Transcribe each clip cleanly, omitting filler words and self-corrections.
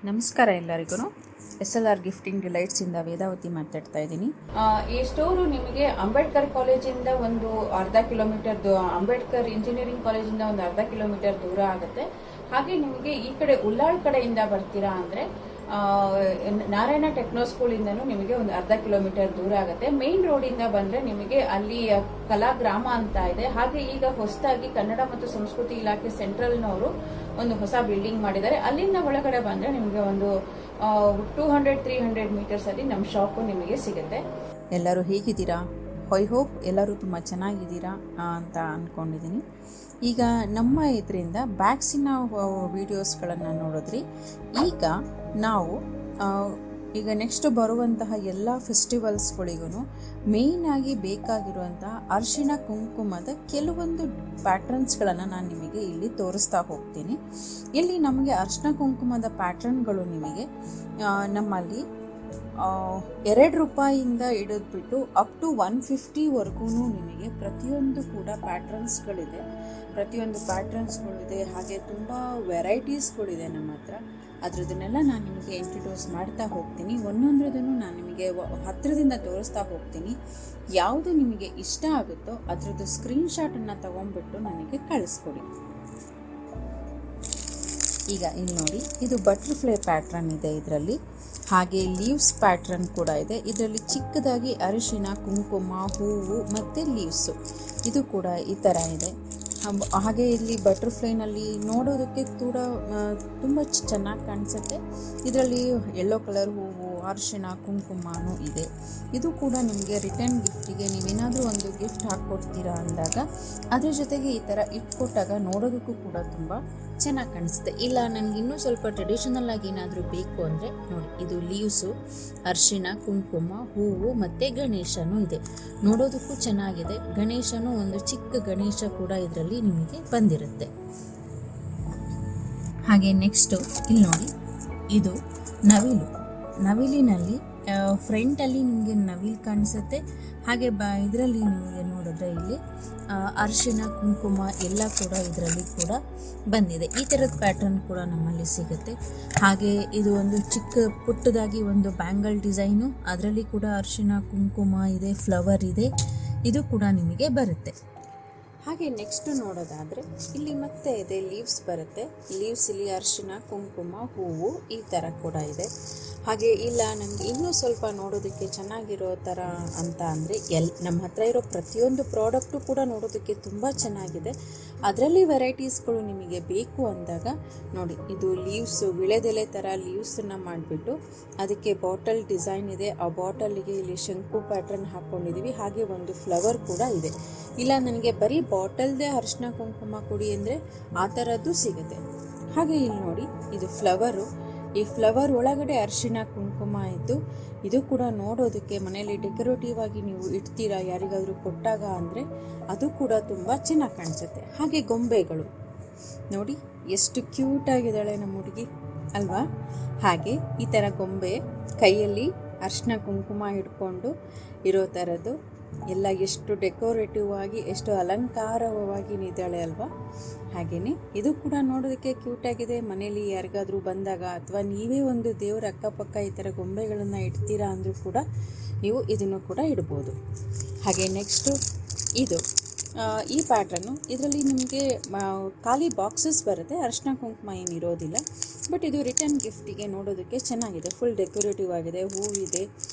ನಮಸ್ಕಾರ ಎಲ್ಲರಿಗೂ. SLR gifting delights ಇಂದ ವೇದಾವತಿ ಮಾತಾಡ್ತಾ ಇದ್ದೀನಿ. ಈ ಸ್ಟೋರು ನಿಮಗೆ ಅಂಬೇಡ್ಕರ್ ಕಾಲೇಜಿಂದ ಒಂದು ಅರ್ಧ ಕಿಲೋಮೀಟರ್, ಅಂಬೇಡ್ಕರ್ ಇಂಜಿನಿಯರಿಂಗ್ ಕಾಲೇಜಿಂದ ಒಂದು ಅರ್ಧ ಕಿಲೋಮೀಟರ್ ದೂರ ಆಗುತ್ತೆ. ಹಾಗೆ ನಿಮಗೆ ಈ ಕಡೆ ಉಲ್ಲಾಳ್ ಕಡೆಯಿಂದ ಬರ್ತೀರಾ ಅಂದ್ರೆ ನಾರಾಯಣ ಟೆಕ್ನೋ ಸ್ಕೂಲ್ ಇಂದನೂ ನಿಮಗೆ ಒಂದು ಅರ್ಧ ಕಿಲೋಮೀಟರ್ ದೂರ ಆಗುತ್ತೆ. ಮೇನ್ ರೋಡ್ ಇಂದ ಬಂದ್ರೆ ನಿಮಗೆ ಅಲ್ಲಿ ಕಲಾಗ್ರಾಮ ಅಂತ ಇದೆ. ಹಾಗೆ ಈಗ ಹೊಸದಾಗಿ ಕನ್ನಡ ಮತ್ತು ಸಂಸ್ಕೃತಿ ಇಲಾಖೆ ಸೆಂಟ್ರಲ್ನವರು ಒಂದು ಹೊಸ ಬಿಲ್ಡಿಂಗ್ ಮಾಡಿದ್ದಾರೆ. ಅಲ್ಲಿಂದ ಒಳಗಡೆ ಬಂದ್ರೆ ನಿಮಗೆ ಒಂದು 200-300 ಮೀಟರ್ಸ್ ಅಲ್ಲಿ ನಮ್ಮ ಶಾಪು ನಿಮಗೆ ಸಿಗುತ್ತೆ. ಎಲ್ಲರೂ ಹೇಗಿದ್ದೀರಾ? ಐ ಹೋಪ್ ಎಲ್ಲರೂ ತುಂಬ ಚೆನ್ನಾಗಿದ್ದೀರಾ ಅಂತ ಅಂದ್ಕೊಂಡಿದ್ದೀನಿ. ಈಗ ನಮ್ಮ ಇದರಿಂದ ಬ್ಯಾಗ್ಸಿನ ವೀಡಿಯೋಸ್ಗಳನ್ನು ನೋಡಿದ್ರಿ. ಈಗ ನಾವು ಈಗ ನೆಕ್ಸ್ಟ್ ಬರುವಂತಹ ಎಲ್ಲ ಫೆಸ್ಟಿವಲ್ಸ್ಗಳಿಗೂ ಮೇಯ್ನಾಗಿ ಬೇಕಾಗಿರುವಂತಹ ಅರಿಶಿಣ ಕುಂಕುಮದ ಕೆಲವೊಂದು ಪ್ಯಾಟ್ರನ್ಸ್ಗಳನ್ನು ನಾನು ನಿಮಗೆ ಇಲ್ಲಿ ತೋರಿಸ್ತಾ ಹೋಗ್ತೀನಿ. ಇಲ್ಲಿ ನಮಗೆ ಅರಿಶಿಣ ಕುಂಕುಮದ ಪ್ಯಾಟ್ರನ್ಗಳು ನಿಮಗೆ ನಮ್ಮಲ್ಲಿ ₹2 ಹಿಡಿದ್ಬಿಟ್ಟು ಅಪ್ ಟು 150ವರೆಗೂ ನಿಮಗೆ ಪ್ರತಿಯೊಂದು ಕೂಡ ಪ್ಯಾಟ್ರನ್ಸ್ಗಳಿದೆ. ಹಾಗೆ ತುಂಬ ವೆರೈಟೀಸ್ಗಳಿದೆ ನಮ್ಮ ಹತ್ರ. ಅದರದನ್ನೆಲ್ಲ ನಾನು ನಿಮಗೆ ಇಂಟ್ರೊಡ್ಯೂಸ್ ಮಾಡ್ತಾ ಹೋಗ್ತೀನಿ. ಒಂದೊಂದ್ರದನ್ನು ನಾನು ನಿಮಗೆ ಹತ್ತಿರದಿಂದ ತೋರಿಸ್ತಾ ಹೋಗ್ತೀನಿ. ಯಾವುದು ನಿಮಗೆ ಇಷ್ಟ ಆಗುತ್ತೋ ಅದರದ್ದು ಸ್ಕ್ರೀನ್ಶಾಟನ್ನು ತಗೊಂಡ್ಬಿಟ್ಟು ನನಗೆ ಕಳಿಸ್ಕೊಡಿ. ಈಗ ಇಲ್ಲಿ ನೋಡಿ, ಇದು ಬಟರ್ಫ್ಲೈ ಪ್ಯಾಟ್ರನ್ ಇದೆ ಇದರಲ್ಲಿ. ಹಾಗೆ ಲೀವ್ಸ್ ಪ್ಯಾಟ್ರನ್ ಕೂಡ ಇದೆ. ಇದರಲ್ಲಿ ಚಿಕ್ಕದಾಗಿ ಅರಿಶಿಣ, ಕುಂಕುಮ, ಹೂವು ಮತ್ತು ಲೀವ್ಸು ಇದು ಕೂಡ ಈ ಥರ ಇದೆ. ಹಾಗೆ ಇಲ್ಲಿ ಬಟರ್ಫ್ಲೈನಲ್ಲಿ ನೋಡೋದಕ್ಕೆ ಕೂಡ ತುಂಬ ಚೆನ್ನಾಗಿ ಕಾಣಿಸುತ್ತೆ. ಇದರಲ್ಲಿ ಯೆಲ್ಲೋ ಕಲರ್ ಹೂವು, ಅರಿಶಿಣ, ಕುಂಕುಮನೂ ಇದೆ. ಇದು ಕೂಡ ನಿಮಗೆ ರಿಟರ್ನ್ ಗಿಫ್ಟಿಗೆ ನೀವೇನಾದರೂ ಒಂದು ಗಿಫ್ಟ್ ಹಾಕ್ಕೊಡ್ತೀರಾ ಅಂದಾಗ ಅದ್ರ ಜೊತೆಗೆ ಈ ಥರ ಇಟ್ಕೊಟ್ಟಾಗ ನೋಡೋದಕ್ಕೂ ಕೂಡ ತುಂಬ ಚೆನ್ನಾಗಿ ಕಾಣಿಸುತ್ತೆ. ಇಲ್ಲ ನನಗೆ ಇನ್ನೂ ಸ್ವಲ್ಪ ಟ್ರೆಡಿಷನಲ್ ಆಗಿ ಏನಾದರೂ ಬೇಕು ಅಂದರೆ ನೋಡಿ, ಇದು ಲೀವ್ಸು, ಅರಿಶಿಣ, ಕುಂಕುಮ, ಹೂವು ಮತ್ತು ಗಣೇಶನೂ ಇದೆ. ನೋಡೋದಕ್ಕೂ ಚೆನ್ನಾಗಿದೆ. ಗಣೇಶನೂ ಒಂದು ಚಿಕ್ಕ ಗಣೇಶ ಕೂಡ ಇದರಲ್ಲಿ ನಿಮಗೆ ಬಂದಿರುತ್ತೆ. ಹಾಗೆ ನೆಕ್ಸ್ಟು ಇಲ್ಲಿ ನೋಡಿ, ಇದು ನವಿಲಿನಲ್ಲಿ ಫ್ರಂಟಲ್ಲಿ ನಿಮಗೆ ನವಿಲು ಕಾಣಿಸುತ್ತೆ. ಹಾಗೆ ಇದರಲ್ಲಿ ನಿಮಗೆ ನೋಡಿದ್ರೆ ಇಲ್ಲಿ ಅರಿಶಿಣ, ಕುಂಕುಮ ಎಲ್ಲ ಕೂಡ ಇದರಲ್ಲಿ ಕೂಡ ಬಂದಿದೆ. ಈ ಥರದ ಪ್ಯಾಟರ್ನ್ ಕೂಡ ನಮ್ಮಲ್ಲಿ ಸಿಗುತ್ತೆ. ಹಾಗೆ ಇದು ಒಂದು ಚಿಕ್ಕ ಪುಟ್ಟದಾಗಿ ಒಂದು ಬ್ಯಾಂಗಲ್ ಡಿಸೈನು, ಅದರಲ್ಲಿ ಕೂಡ ಅರಿಶಿಣ, ಕುಂಕುಮ ಇದೆ, ಫ್ಲವರ್ ಇದೆ, ಇದು ಕೂಡ ನಿಮಗೆ ಬರುತ್ತೆ. ಹಾಗೆ ನೆಕ್ಸ್ಟ್ ನೋಡೋದಾದರೆ ಇಲ್ಲಿ ಮತ್ತೆ ಇದೆ ಲೀವ್ಸ್ ಬರುತ್ತೆ. ಲೀವ್ಸ್ ಇಲ್ಲಿ ಅರಿಶಿಣ, ಕುಂಕುಮ, ಹೂವು ಈ ಥರ ಕೂಡ ಇದೆ. ಹಾಗೆ ಇಲ್ಲ ನನಗೆ ಇನ್ನೂ ಸ್ವಲ್ಪ ನೋಡೋದಕ್ಕೆ ಚೆನ್ನಾಗಿರೋ ಥರ ಅಂತ ಅಂದರೆ ನಮ್ಮ ಹತ್ರ ಇರೋ ಪ್ರತಿಯೊಂದು ಪ್ರಾಡಕ್ಟು ಕೂಡ ನೋಡೋದಕ್ಕೆ ತುಂಬ ಚೆನ್ನಾಗಿದೆ. ಅದರಲ್ಲಿ ವೆರೈಟೀಸ್ಗಳು ನಿಮಗೆ ಬೇಕು ಅಂದಾಗ ನೋಡಿ, ಇದು ಲೀವ್ಸು ವಿಳೆದೆಲೆ ಥರ ಲೀವ್ಸನ್ನು ಮಾಡಿಬಿಟ್ಟು ಅದಕ್ಕೆ ಬಾಟಲ್ ಡಿಸೈನ್ ಇದೆ. ಆ ಬಾಟಲಿಗೆ ಇಲ್ಲಿ ಶಂಕು ಪ್ಯಾಟ್ರನ್ ಹಾಕ್ಕೊಂಡಿದ್ದೀವಿ. ಹಾಗೆ ಒಂದು ಫ್ಲವರ್ ಕೂಡ ಇದೆ. ಇಲ್ಲ ನನಗೆ ಬರೀ ಬಾಟಲ್ದೇ ಅರಿಶಿಣ ಕುಂಕುಮ ಕೊಡಿ ಅಂದರೆ ಆ ಥರದ್ದು ಸಿಗುತ್ತೆ. ಹಾಗೆ ಇಲ್ಲಿ ನೋಡಿ, ಇದು ಫ್ಲವರು. ಈ ಫ್ಲವರ್ ಒಳಗಡೆ ಅರಿಶಿಣ ಕುಂಕುಮ ಇದ್ದು ಇದು ಕೂಡ ನೋಡೋದಕ್ಕೆ ಮನೆಯಲ್ಲಿ ಡೆಕೋರೇಟಿವ್ ಆಗಿ ನೀವು ಇಡ್ತೀರಾ ಯಾರಿಗಾದರೂ ಕೊಟ್ಟಾಗ ಅಂದರೆ ಅದು ಕೂಡ ತುಂಬ ಚೆನ್ನಾಗಿ ಕಾಣಿಸುತ್ತೆ. ಹಾಗೆ ಗೊಂಬೆಗಳು ನೋಡಿ, ಎಷ್ಟು ಕ್ಯೂಟಾಗಿದ್ದಾಳೆ ನಮ್ಮ ಹುಡುಗಿ ಅಲ್ವಾ? ಹಾಗೆ ಈ ಥರ ಗೊಂಬೆ ಕೈಯಲ್ಲಿ ಅರಿಶಿಣ ಕುಂಕುಮ ಹಿಡ್ಕೊಂಡು ಇರೋ ಥರದ್ದು ಎಲ್ಲ ಎಷ್ಟು ಡೆಕೋರೇಟಿವ್ ಆಗಿ, ಎಷ್ಟು ಅಲಂಕಾರವಾಗಿ ನಿದ್ದಾಳೆ ಅಲ್ವಾ? ಹಾಗೆಯೇ ಇದು ಕೂಡ ನೋಡೋದಕ್ಕೆ ಕ್ಯೂಟಾಗಿದೆ. ಮನೇಲಿ ಯಾರಿಗಾದರೂ ಬಂದಾಗ ಅಥವಾ ನೀವೇ ಒಂದು ದೇವರ ಅಕ್ಕಪಕ್ಕ ಈ ಥರ ಗೊಂಬೆಗಳನ್ನು ಇಡ್ತೀರಾ ಅಂದರೂ ಕೂಡ ನೀವು ಇದನ್ನು ಕೂಡ ಇಡ್ಬೋದು. ಹಾಗೆ ನೆಕ್ಸ್ಟು ಇದು ಈ ಪ್ಯಾಟ್ರನ್ನು, ಇದರಲ್ಲಿ ನಿಮಗೆ ಖಾಲಿ ಬಾಕ್ಸಸ್ ಬರುತ್ತೆ, ಅರಿಶಿಣ ಕುಂಕುಮ ಏನಿರೋದಿಲ್ಲ. ಬಟ್ ಇದು ರಿಟರ್ನ್ ಗಿಫ್ಟಿಗೆ ನೋಡೋದಕ್ಕೆ ಚೆನ್ನಾಗಿದೆ. ಫುಲ್ ಡೆಕೋರೇಟಿವ್ ಆಗಿದೆ, ಹೂವಿದೆ.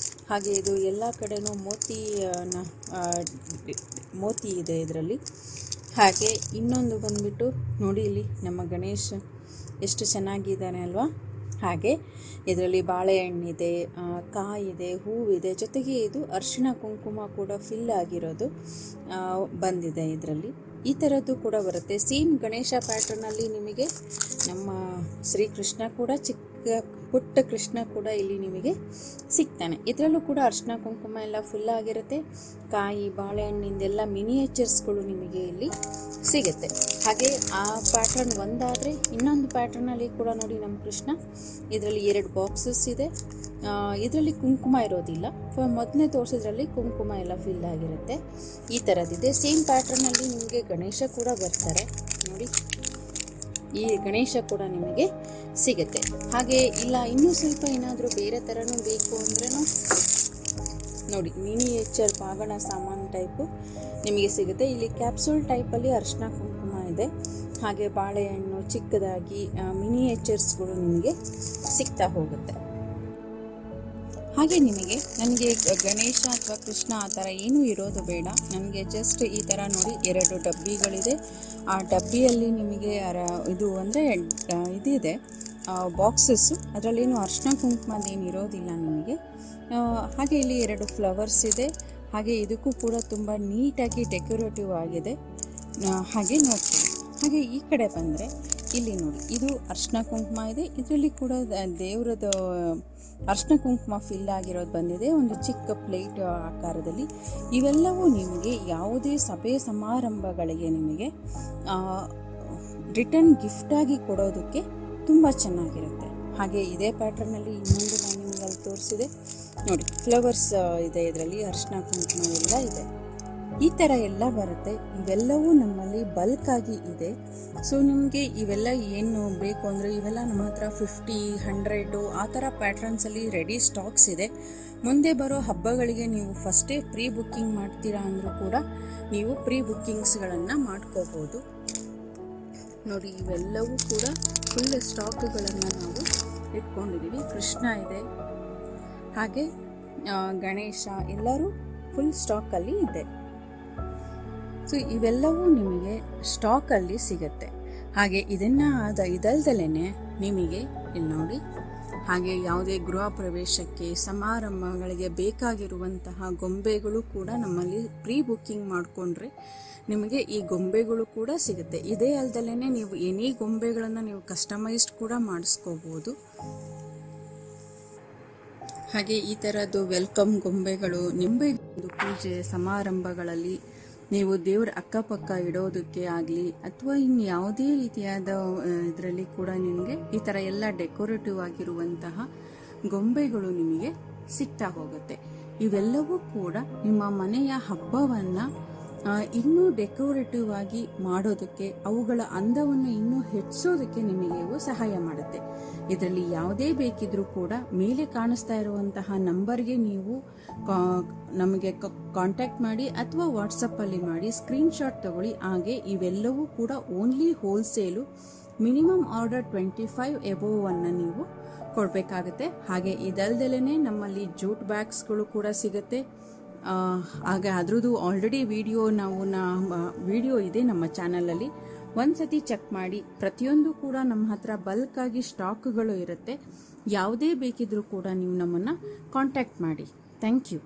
ಹಾಗೆ ಇದು ಎಲ್ಲ ಕಡೆನೂ ಮೋತಿ ಇದೆ ಇದರಲ್ಲಿ. ಹಾಗೆ ಇನ್ನೊಂದು ಬಂದ್ಬಿಟ್ಟು ನೋಡಿ, ಇಲ್ಲಿ ನಮ್ಮ ಗಣೇಶ ಎಷ್ಟು ಚೆನ್ನಾಗಿದ್ದಾನೆ ಅಲ್ವಾ? ಹಾಗೆ ಇದರಲ್ಲಿ ಬಾಳೆಹಣ್ಣಿದೆ, ಕಾಯಿದೆ, ಹೂವಿದೆ, ಜೊತೆಗೆ ಇದು ಅರಿಶಿಣ ಕುಂಕುಮ ಕೂಡ ಫಿಲ್ ಆಗಿರೋದು ಬಂದಿದೆ ಇದರಲ್ಲಿ. ಈ ಥರದ್ದು ಕೂಡ ಬರುತ್ತೆ. ಸೇಮ್ ಗಣೇಶ ಪ್ಯಾಟ್ರನಲ್ಲಿ ನಿಮಗೆ ನಮ್ಮ ಶ್ರೀಕೃಷ್ಣ ಕೂಡ, ಚಿಕ್ಕ ಪುಟ್ಟ ಕೃಷ್ಣ ಕೂಡ ಇಲ್ಲಿ ನಿಮಗೆ ಸಿಗ್ತಾನೆ. ಇದರಲ್ಲೂ ಕೂಡ ಅರಿಶಿಣ ಕುಂಕುಮ ಎಲ್ಲ ಫುಲ್ ಆಗಿರುತ್ತೆ. ಕಾಯಿ, ಬಾಳೆಹಣ್ಣಿಂದೆಲ್ಲ ಮಿನಿಯೇಚರ್ಸ್ಗಳು ನಿಮಗೆ ಇಲ್ಲಿ ಸಿಗುತ್ತೆ. ಹಾಗೆ ಆ ಪ್ಯಾಟ್ರನ್ ಒಂದಾದರೆ ಇನ್ನೊಂದು ಪ್ಯಾಟ್ರನಲ್ಲಿ ಕೂಡ ನೋಡಿ ನಮ್ಮ ಕೃಷ್ಣ. ಇದರಲ್ಲಿ 2 ಬಾಕ್ಸಸ್ ಇದೆ. ಇದರಲ್ಲಿ ಕುಂಕುಮ ಇರೋದಿಲ್ಲ. ಮೊದಲನೇ ತೋರಿಸಿದ್ರಲ್ಲಿ ಕುಂಕುಮ ಎಲ್ಲ ಫಿಲ್ ಆಗಿರುತ್ತೆ. ಈ ಥರದ್ದಿದೆ. ಸೇಮ್ ಪ್ಯಾಟ್ರನಲ್ಲಿ ನಿಮಗೆ ಗಣೇಶ ಕೂಡ ಬರ್ತಾರೆ ನೋಡಿ. ಈ ಗಣೇಶ ಕೂಡ ನಿಮಗೆ ಸಿಗುತ್ತೆ. ಹಾಗೆ ಇಲ್ಲ ಇನ್ನೂ ಸ್ವಲ್ಪ ಏನಾದರೂ ಬೇರೆ ಥರನೂ ಬೇಕು ಅಂದ್ರೂ ನೋಡಿ ಮಿನಿಯೇಚರ್ ಬಾಗಣ ಸಾಮಾನು ಟೈಪು ನಿಮಗೆ ಸಿಗುತ್ತೆ. ಇಲ್ಲಿ ಕ್ಯಾಪ್ಸೂಲ್ ಟೈಪಲ್ಲಿ ಅರಿಶಿನ ಕುಂಕುಮ ಇದೆ. ಹಾಗೆ ಬಾಳೆಹಣ್ಣು ಚಿಕ್ಕದಾಗಿ ಮಿನಿಯೇಚರ್ಸ್ಗಳು ನಿಮಗೆ ಸಿಗ್ತಾ ಹೋಗುತ್ತೆ. ಹಾಗೆ ನನಗೆ ಗಣೇಶ ಅಥವಾ ಕೃಷ್ಣ ಆ ಥರ ಏನೂ ಇರೋದು ಬೇಡ. ನನಗೆ ಜಸ್ಟ್ ಈ ಥರ ನೋಡಿ 2 ಡಬ್ಬಿಗಳಿದೆ. ಆ ಡಬ್ಬಿಯಲ್ಲಿ ನಿಮಗೆ ಇದು ಅಂದರೆ ಇದಿದೆ ಬಾಕ್ಸಸ್ಸು, ಅದರಲ್ಲೇನು ಅರಿಶಿನ ಕುಂಕುಮದೇನು ಇರೋದಿಲ್ಲ ನಿಮಗೆ. ಹಾಗೆ ಇಲ್ಲಿ 2 ಫ್ಲವರ್ಸ್ ಇದೆ. ಹಾಗೆ ಇದಕ್ಕೂ ಕೂಡ ತುಂಬ ನೀಟಾಗಿ ಡೆಕೋರೇಟಿವ್ ಆಗಿದೆ. ಹಾಗೆ ನೋಡ್ತೀವಿ. ಹಾಗೆ ಈ ಕಡೆ ಬಂದರೆ ಇಲ್ಲಿ ನೋಡಿ ಇದು ಅರಿಶಿನ ಕುಂಕುಮ ಇದೆ. ಇದರಲ್ಲಿ ಕೂಡ ದೇವರದ ಅರಿಶಿನ ಕುಂಕುಮ ಫಿಲ್ ಆಗಿರೋದು ಬಂದಿದೆ ಒಂದು ಚಿಕ್ಕ ಪ್ಲೇಟ್ ಆಕಾರದಲ್ಲಿ. ಇವೆಲ್ಲವೂ ನಿಮಗೆ ಯಾವುದೇ ಸಭೆ ಸಮಾರಂಭಗಳಿಗೆ ನಿಮಗೆ ರಿಟರ್ನ್ ಗಿಫ್ಟಾಗಿ ಕೊಡೋದಕ್ಕೆ ತುಂಬ ಚೆನ್ನಾಗಿರುತ್ತೆ. ಹಾಗೆ ಇದೇ ಪ್ಯಾಟ್ರನಲ್ಲಿ ಇನ್ನೊಂದು ನಾನು ನಿಮಗೆ ಅಲ್ಲಿ ತೋರಿಸಿದೆ ನೋಡಿ, ಫ್ಲವರ್ಸ್ ಇದೆ, ಇದರಲ್ಲಿ ಅರಿಶಿನ ಕುಂಕುಮ ಎಲ್ಲ ಇದೆ. ಈ ಥರ ಎಲ್ಲ ಬರುತ್ತೆ. ಇವೆಲ್ಲವೂ ನಮ್ಮಲ್ಲಿ ಬಲ್ಕಾಗಿ ಇದೆ. ಸೊ ನಿಮಗೆ ಇವೆಲ್ಲ ಏನು ಬೇಕು ಅಂದರೆ ಇವೆಲ್ಲ ನಮ್ಮ ಹತ್ರ 50, 100 ಆ ಥರ ಪ್ಯಾಟ್ರನ್ಸಲ್ಲಿ ರೆಡಿ ಸ್ಟಾಕ್ಸ್ ಇದೆ. ಮುಂದೆ ಬರೋ ಹಬ್ಬಗಳಿಗೆ ನೀವು ಫಸ್ಟೇ ಪ್ರೀ ಬುಕ್ಕಿಂಗ್ ಮಾಡ್ತೀರಾ ಅಂದರೂ ಕೂಡ ನೀವು ಪ್ರೀ ಬುಕ್ಕಿಂಗ್ಸ್ಗಳನ್ನು ಮಾಡ್ಕೋಬೋದು. ನೋಡಿ ಇವೆಲ್ಲವೂ ಕೂಡ ಫುಲ್ ಸ್ಟಾಕ್ಗಳನ್ನು ನಾವು ಇಟ್ಕೊಂಡಿದ್ದೀವಿ. ಕೃಷ್ಣ ಇದೆ, ಹಾಗೆ ಗಣೇಶ ಎಲ್ಲರೂ ಫುಲ್ ಸ್ಟಾಕಲ್ಲಿ ಇದೆ. ಸೊ ಇವೆಲ್ಲವೂ ನಿಮಗೆ ಸ್ಟಾಕಲ್ಲಿ ಸಿಗುತ್ತೆ. ಹಾಗೆ ಇದಲ್ದಲೇ ನಿಮಗೆ ಇಲ್ಲಿ ನೋಡಿ ಹಾಗೆ ಯಾವುದೇ ಗೃಹ ಪ್ರವೇಶಕ್ಕೆ ಸಮಾರಂಭಗಳಿಗೆ ಬೇಕಾಗಿರುವಂತಹ ಗೊಂಬೆಗಳು ಕೂಡ ನಮ್ಮಲ್ಲಿ ಪ್ರೀ ಬುಕ್ಕಿಂಗ್ ಮಾಡಿಕೊಂಡ್ರೆ ನಿಮಗೆ ಈ ಗೊಂಬೆಗಳು ಕೂಡ ಸಿಗುತ್ತೆ. ಇದೇ ಅಲ್ದಲೇ ನೀವು ಎನಿ ಗೊಂಬೆಗಳನ್ನು ನೀವು ಕಸ್ಟಮೈಸ್ಡ್ ಕೂಡ ಮಾಡಿಸ್ಕೋಬೋದು. ಹಾಗೆ ಈ ಥರದ್ದು ವೆಲ್ಕಮ್ ಗೊಂಬೆಗಳು ನಿಂಬೆ ಪೂಜೆ ಸಮಾರಂಭಗಳಲ್ಲಿ ನೀವು ದೇವರ ಅಕ್ಕಪಕ್ಕ ಇಡೋದಕ್ಕೆ ಆಗಲಿ ಅಥವಾ ಇನ್ನು ಯಾವುದೇ ರೀತಿಯಾದ ಇದರಲ್ಲಿ ಕೂಡ ನಿಮಗೆ ಈ ಥರ ಎಲ್ಲ ಡೆಕೋರೇಟಿವ್ ಆಗಿರುವಂತಹ ಗೊಂಬೆಗಳು ನಿಮಗೆ ಸಿಗ್ತಾ ಹೋಗುತ್ತೆ. ಇವೆಲ್ಲವೂ ಕೂಡ ನಿಮ್ಮ ಮನೆಯ ಹಬ್ಬವನ್ನು ಇನ್ನೂ ಡೆಕೋರೇಟಿವ್ ಆಗಿ ಮಾಡೋದಕ್ಕೆ, ಅವುಗಳ ಅಂದವನ್ನು ಇನ್ನೂ ಹೆಚ್ಚಿಸೋದಕ್ಕೆ ನಿಮಗೆ ಇವು ಸಹಾಯ ಮಾಡುತ್ತೆ. ಇದರಲ್ಲಿ ಯಾವುದೇ ಬೇಕಿದ್ರೂ ಕೂಡ ಮೇಲೆ ಕಾಣಿಸ್ತಾ ಇರುವಂತಹ ನಂಬರ್ಗೆ ನೀವು ನಮಗೆ ಕಾಂಟ್ಯಾಕ್ಟ್ ಮಾಡಿ ಅಥವಾ ವಾಟ್ಸಪ್ಪಲ್ಲಿ ಮಾಡಿ ಸ್ಕ್ರೀನ್ಶಾಟ್ ತಗೊಳ್ಳಿ. ಹಾಗೆ ಇವೆಲ್ಲವೂ ಕೂಡ only wholesale, minimum order 25 above ಅನ್ನು ನೀವು ಕೊಡಬೇಕಾಗುತ್ತೆ. ಹಾಗೆ ಇದಲ್ದಲೇ ನಮ್ಮಲ್ಲಿ ಜೂಟ್ ಬ್ಯಾಗ್ಸ್ಗಳು ಕೂಡ ಸಿಗುತ್ತೆ. ಹಾಗೆ ಅದ್ರದ್ದು ಆಲ್ರೆಡಿ ವಿಡಿಯೋ ಇದೆ ನಮ್ಮ ಚಾನಲಲ್ಲಿ, ಒಂದ್ಸತಿ ಚೆಕ್ ಮಾಡಿ. ಪ್ರತಿಯೊಂದು ಕೂಡ ನಮ್ಮ ಹತ್ರ ಬಲ್ಕಾಗಿ ಸ್ಟಾಕ್ಗಳು ಇರುತ್ತೆ. ಯಾವುದೇ ಬೇಕಿದ್ರೂ ಕೂಡ ನೀವು ನಮ್ಮನ್ನು ಕಾಂಟ್ಯಾಕ್ಟ್ ಮಾಡಿ. Thank you.